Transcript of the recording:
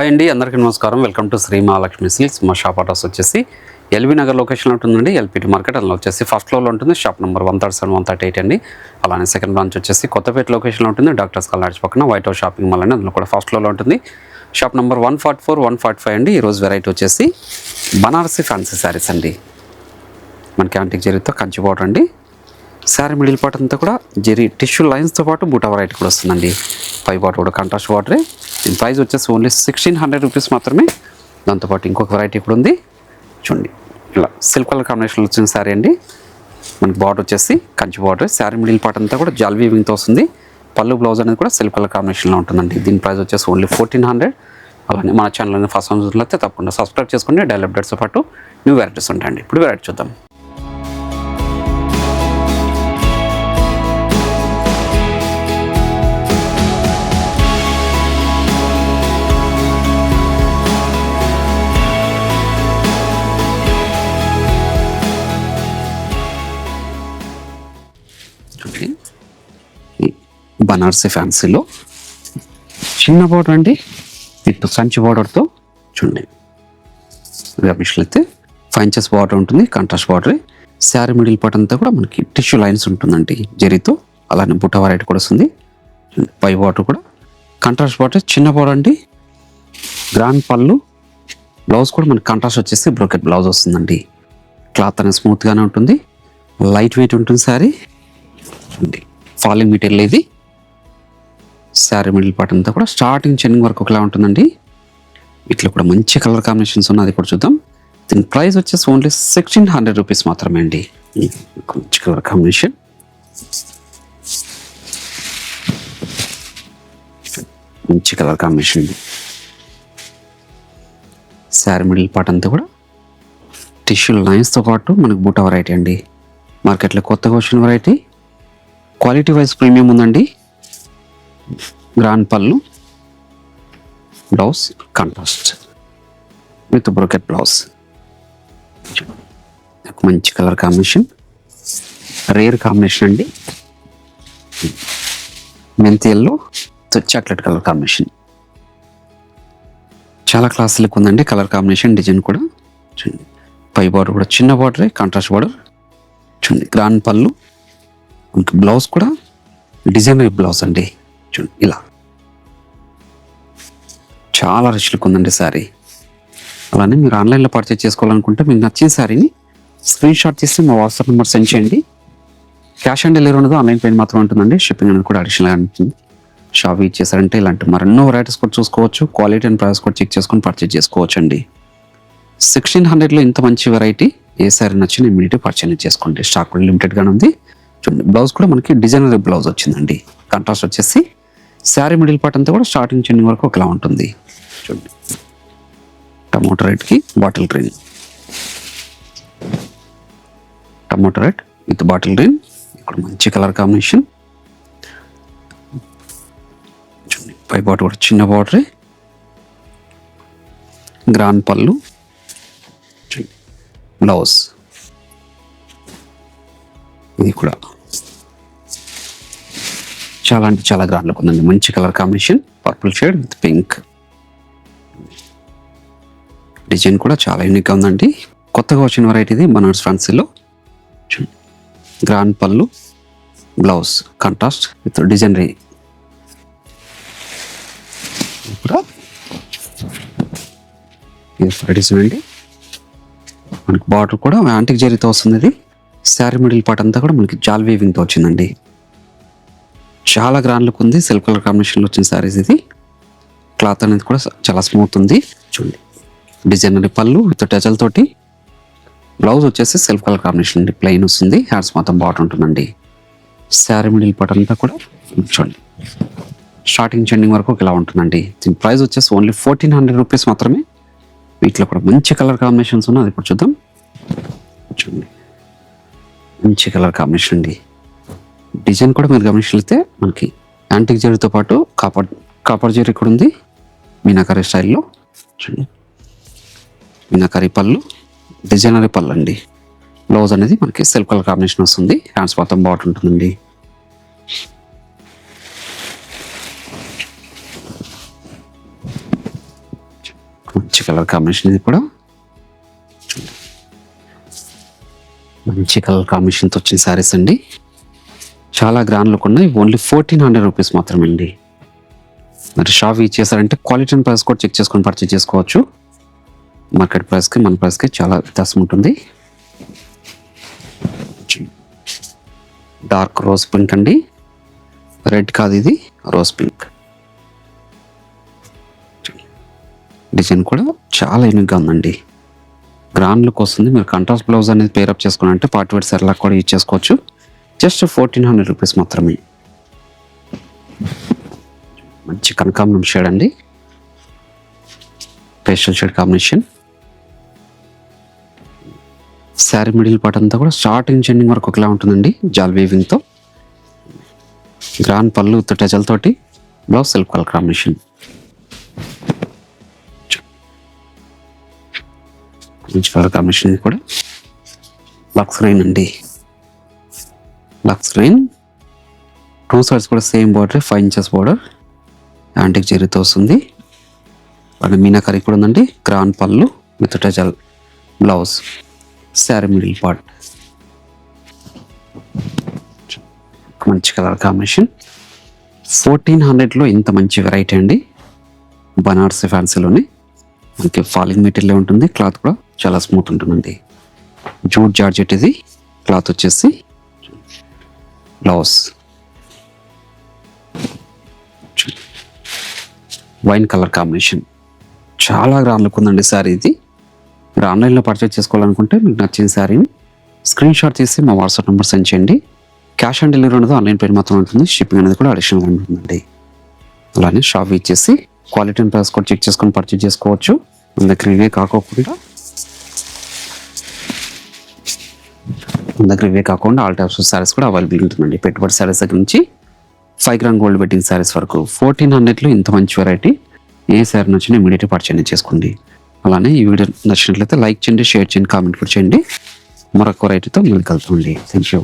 Hi అండి, అందరికీ నమస్కారం. Welcome to Shri Mahalakshmi silks. మా షాప్ అడ్రస్ వచ్చేసి ఎల్బీ నగర్ లొకేషన్లో ఉంటుందండి. ఎల్పిటి మార్కెట్ అందులో వచ్చేసి ఫస్ట్ ఫ్లోర్లో ఉంటుంది. షాప్ నెంబర్ 137, 138 అండి. అలానే సెకండ్ బ్రాంచ్ వచ్చేసి కొత్తపేట లొకేషన్లో ఉంటుంది. డాక్టర్స్ కాలేజ్ పక్కన వైట్ హౌస్ షాపింగ్ మాల్ అండి, అందులో కూడా ఫస్ట్ ఫ్లోర్లో ఉంటుంది. షాప్ నెంబర్ 144, 145 అండి. ఈరోజు వెరైటీ వచ్చేసి బనారసి ఫ్యాన్సీ శారీస్ అండి. మనకి యాంటిక్ జరీతో కంచి బార్డర్ అండి. శారీ మిడిల్ పార్ట్ అంతా కూడా జరీ టిష్యూ లైన్స్తో పాటు బూటా వెరైటీ కూడా వస్తుందండి. పై బార్డర్ కూడా కాంట్రాస్ట్ బార్డరే. దీని ప్రైస్ వచ్చేసి ఓన్లీ 1600 రూపీస్ మాత్రమే. దాంతోపాటు ఇంకొక వెరైటీ కూడా ఉంది చూడండి. ఇలా సిల్క్ కలర్ కాంబినేషన్లో వచ్చిన శారీ అండి. మనకి బార్డర్ వచ్చేసి Kanchi border. Sari middle part అంతా కూడా జాల్ వీవింగ్తో వస్తుంది. పళ్ళు బ్లౌజ్ అనేది కూడా సిల్క్ కలర్ కాంబినేషన్లో ఉంటుందండి. దీని ప్రైస్ వచ్చేసి ఓన్లీ 1400. అలానే మన ఛానల్ని ఫస్ట్ టైం చూసినట్లయితే తప్పకుండా సబ్స్క్రైబ్ చేసుకుని డైలీ అప్డేట్స్తో పాటు న్యూ వెరైటీస్ ఉంటాయండి. ఇప్పుడు వెరైటీ చూద్దాం. బనారసి ఫ్యాన్సీలో చిన్న బార్డర్ అండి, ఇటు సంచి బార్డర్తో చూడండి. మిషన్ అయితే 5 inches బార్డర్ ఉంటుంది, contrast border. Sari middle part అంతా కూడా మనకి టిష్యూ లైన్స్ ఉంటుందండి జరీతో. అలానే బుట్ట వెరైటీ కూడా వస్తుంది. పై బార్డర్ కూడా కాంట్రాస్ట్ బార్డర్, చిన్న బార్డర్ అండి. గ్రాండ్ పళ్ళు, బ్లౌజ్ కూడా మనకి కాంట్రాస్ట్ వచ్చేసి బ్రోకెట్ బ్లౌజ్ వస్తుందండి. క్లాత్ అనేది స్మూత్గానే ఉంటుంది, లైట్ వెయిట్ ఉంటుంది శారీ. ఫాలింగ్ మెటీరియల్ ఇది. శారీ మిడిల్ పార్ట్ అంతా కూడా స్టార్టింగ్ చెన్నింగ్ వరకు ఒకలా ఉంటుందండి. ఇట్లా కూడా మంచి కలర్ కాంబినేషన్స్ ఉన్నాయి, అది కూడా చూద్దాం. దీని ప్రైస్ వచ్చేసి ఓన్లీ 1600 రూపీస్ మాత్రమే అండి. మంచి కలర్ కాంబినేషన్. మంచి colour combination. Sari middle part అంతా కూడా టిష్యూ లైన్స్తో పాటు మనకు బూటా వెరైటీ అండి. మార్కెట్లో కొత్తగా వచ్చిన వెరైటీ. క్వాలిటీ వైజ్ ప్రీమియం ఉందండి. గ్రాండ్ పళ్ళు, blouse contrast with brocade blouse. మంచి కలర్ కాంబినేషన్, రేర్ కాంబినేషన్ అండి. మెంతి ఎల్లో, చాక్లెట్ కలర్ కాంబినేషన్. చాలా క్లాస్ లుక్ ఉందండి కలర్ కాంబినేషన్. డిజైన్ కూడా చూడండి. పై బార్డర్ కూడా చిన్న బార్డరే, కాంట్రాస్ట్ బార్డర్ చూడండి. గ్రాండ్ పళ్ళు, మనకి బ్లౌజ్ కూడా డిజైనర్ బ్లౌజ్ అండి చూడండి. ఇలా చాలా రిచ్ లుక్ ఉందండి శారీ. అలానే మీరు ఆన్లైన్లో పర్చేజ్ చేసుకోవాలనుకుంటే మీకు నచ్చిన శారీని స్క్రీన్ షాట్ చేసి మా వాట్సాప్ నెంబర్ సెండ్ చేయండి. క్యాష్ ఆన్ డెలివరీ ఉండదు, ఆన్లైన్ పేమెంట్ మాత్రం ఉంటుందండి. షిప్పింగ్ అనేది కూడా అడిషనల్గా ఉంటుంది. షాప్ ఇచ్చేసారంటే ఇలాంటి మరెన్నో వెరైటీస్ కూడా చూసుకోవచ్చు. క్వాలిటీ అండ్ ప్రైస్ కూడా చెక్ చేసుకొని పర్చేజ్ చేసుకోవచ్చు అండి. 1600లో ఇంత మంచి వెరైటీ. ఏ శారీ నచ్చినా ఇమీడియట్గా పర్చేజ్ చేసుకోండి. స్టాక్ కూడా లిమిటెడ్గానే ఉంది చూడండి. బ్లౌజ్ కూడా మనకి డిజైనర్ బ్లౌజ్ వచ్చిందండి. కాంట్రాస్ట్ వచ్చేసి శారీ మిడిల్ పార్ట్ అంతా కూడా స్టార్టింగ్ చెన్నింగ్ వరకు ఒకలా ఉంటుంది చూడండి. టమోటో రెడ్కి bottle green, tomato red with bottle green. ఇక్కడ మంచి కలర్ కాంబినేషన్ చూడండి. పై బార్డర్ కూడా చిన్న బార్డరే. గ్రాండ్ పళ్ళు, బ్లౌజ్. ఇది కూడా చాలా అంటే చాలా గ్రాండ్ లుక్ ఉందండి. మంచి colour combination, purple shade with pink. Design కూడా చాలా యూనిక్గా ఉందండి. కొత్తగా వచ్చిన వెరైటీ ఇది బనారస్ ఫ్యాన్సీలో. గ్రాండ్ పళ్ళు, blouse contrast with designery. Design అండి. మనకి బార్డర్ కూడా యాంటిక్ జరీతో వస్తుంది. ఇది శారీ మిడిల్ పార్ట్ అంతా కూడా మనకి జాల్ వీవింగ్తో వచ్చిందండి. చాలా గ్రాండ్ లుక్ ఉంది. సిల్క్ కలర్ కాంబినేషన్లో వచ్చిన శారీస్ ఇది. క్లాత్ అనేది కూడా చాలా స్మూత్ ఉంది చూడండి. డిజైనరీ పళ్ళు విత్ టచల్ తోటి. బ్లౌజ్ వచ్చేసి సిల్క్ కలర్ కాంబినేషన్ అండి, ప్లెయిన్ వస్తుంది. హ్యాండ్స్ మొత్తం బార్డర్ ఉంటుందండి. శారీ మిడిల్ పార్ట్ అంతా కూడా చూడండి. స్టార్టింగ్ చెండింగ్ వరకు ఇలా ఉంటుందండి. దీని ప్రైస్ వచ్చేసి ఓన్లీ 1400 రూపీస్ మాత్రమే. వీటిలో కూడా మంచి కలర్ కాంబినేషన్స్ ఉన్నాయి, అది ఇప్పుడు చూద్దాం చూడండి. మంచి కలర్ కాంబినేషన్ అండి. డిజైన్ కూడా మీరు గమనించితే మనకి యాంటిక్ జరీతో పాటు కాపర్ జరీ కూడా ఉంది. మీనాకరీ స్టైల్లో చూడండి. మీనాకరీ పళ్ళు, డిజైనరీ పళ్ళు అండి. బ్లౌజ్ అనేది మనకి సిల్క్ కలర్ కాంబినేషన్ వస్తుంది. హ్యాండ్స్ మొత్తం బార్డర్ ఉంటుందండి. మంచి కలర్ కాంబినేషన్ ఇది కూడా. మంచి కలర్ కాంబినేషన్తో వచ్చిన శారీస్ అండి. చాలా గ్రాండ్ లుక్ ఉన్నాయి. ఓన్లీ 1400 రూపీస్ మాత్రమే అండి. మరి షాప్ ఇచ్చేసారంటే క్వాలిటీ అండ్ ప్రైస్ కూడా చెక్ చేసుకొని పర్చేజ్ చేసుకోవచ్చు. మార్కెట్ ప్రైస్కి మన ప్రైస్కి చాలా వ్యత్యాసం ఉంటుంది. డార్క్ రోజ్ పింక్ అండి, రెడ్ కాదు ఇది, రోజ్ పింక్. డిజైన్ కూడా చాలా యూనిక్గా ఉందండి. గ్రాండ్ లుక్ వస్తుంది. మీరు కంట్రాస్ట్ బ్లౌజ్ అనేది పేరప్ చేసుకున్నారంటే పార్టీ వేర్ సారీలా కూడా యూజ్ చేసుకోవచ్చు. జస్ట్ 1400 రూపీస్ మాత్రమే. మంచి కనకాంబరం షేడ్ అండి, pastel shade combination. Sari middle part అంతా కూడా స్టార్టింగ్ నుంచి ఎండింగ్ వరకు ఒకలా ఉంటుందండి, జాల్ వీవింగ్తో. గ్రాండ్ పళ్ళు టచల్ తోటి, బ్లౌజ్ సెల్ఫ్ కలర్ కాంబినేషన్. మంచి కలర్ కాంబినేషన్ కూడా. లక్స్ రైన్ అండి, లక్స్ రైన్. 2 సైడ్స్ కూడా same border, 5 inches border, antique జరీతో వస్తుంది. అండ్ మీనాకరీ కూడా ఉందండి. గ్రాండ్ పళ్ళు విత్ టచల్ బ్లౌజ్, శారీ మిడిల్ పార్ట్. మంచి కలర్ కాంబినేషన్. 1400లో ఇంత మంచి వెరైటీ అండి. బనారసి ఫ్యాన్సీలోనే మనకి ఫాలింగ్ మెటీరియల్ ఉంటుంది. క్లాత్ కూడా చాలా స్మూత్ ఉంటుందండి. జూట్ జార్జెట్ ఇది. క్లాత్ వచ్చేసి బ్లౌజ్ వైన్ కలర్ కాంబినేషన్. చాలా గ్రాండ్ లుక్ ఉందండి శారీ ఇది. మీరు ఆన్లైన్లో పర్చేజ్ చేసుకోవాలనుకుంటే మీకు నచ్చిన శారీని స్క్రీన్ షాట్ తీసి మా వాట్సాప్ నెంబర్ సెండ్ చేయండి. క్యాష్ ఆన్ డెలివరీ అనేది ఆన్లైన్ పేరు మాత్రం ఉంటుంది. షిప్పింగ్ అనేది కూడా అడిషనల్గా ఉంటుందండి. అలానే షాప్ ఇచ్చేసి క్వాలిటీ అండ్ ప్రైస్ కూడా చెక్ చేసుకొని పర్చేజ్ చేసుకోవచ్చు. మన దగ్గర ఇవే కాకుండా ఆల్ టైప్స్ ఆఫ్ శారీస్ కూడా అవైలబుల్ ఉంటుందండి. పెట్టుబడి శారీస్ దగ్గర నుంచి 5 గ్రామ్ గోల్డ్ వెడ్డింగ్ శారీస్ వరకు 1400లో ఇంత మంచి వెరైటీ. ఏ శారీ నచ్చినా ఇమీడియట్గా పర్చేజ్ చేసుకోండి. అలానే ఈ వీడియో నచ్చినట్లయితే లైక్ చేయండి, షేర్ చేయండి, కామెంట్ కూడా చేయండి. మరొక వెరైటీతో మళ్ళీ కలుద్దామండి. Thank you.